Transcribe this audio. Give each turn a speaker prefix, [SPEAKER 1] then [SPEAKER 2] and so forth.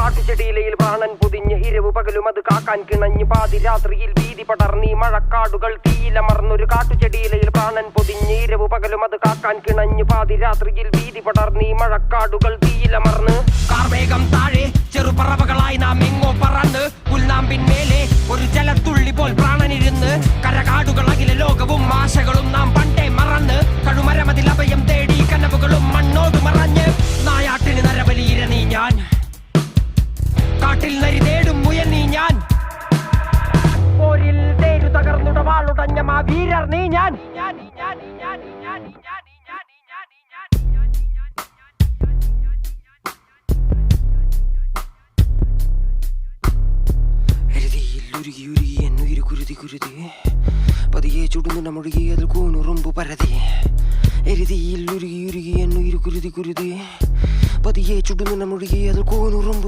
[SPEAKER 1] കാട്ടുചെടിയിലയിൽ പ്രാണൻ പൊതിഞ്ഞ് ഇരവു പകലും അത് കാക്കാൻ കിണഞ്ഞ് പാതിരാത്രിയിൽ വീതി പടർന്നീ മഴക്കാടുകൾ തീയിലമർന്നൊരു കാട്ടുചെടിയിലയിൽ പ്രാണൻ പൊതിഞ്ഞ് ഇരവു പകലും അത് കാക്കാൻ കിണഞ്ഞ് പാതിരാത്രിയിൽ വീതി പടർന്നീ മഴക്കാടുകൾ തീയിലമർന്ന് കാർമേഘം താഴെ ചെറുപറവകളായി നാം എങ്ങോ പറന്ന് പുൽനാമ്പിന്മേലെ ഒരു ജലത്തുള്ളി പോൽ പ്രാണനിരുന്ന് കരകാടുകൾ അഖില ലോകവും ആശകളും നാം പണ്ടേ മറന്ന് കടുമരമതിൽ അഭയം തേടി കനവുകളും മണ്ണോട് മറഞ്ഞ് നായാട്ടിന് നരബലിയിര നീ ഞാൻ കാട്ടിൽ നരി തേടും മുയൽ നീ ഞാൻ പോരിൽ തേരു തകർന്നുട വാളുടഞ്ഞ മാ വീരർ നീ ഞാൻ പതിയെ ചുടുന്ന മൊഴുകി അതിൽ കൂനുറുമ്പ് പരതി എരുതിയിൽ ഉരുകി എന്നുയിരു കുരുതി പതിയെ ചുടുന്ന മൊഴുകി അതിൽ കൂനുറുമ്പ്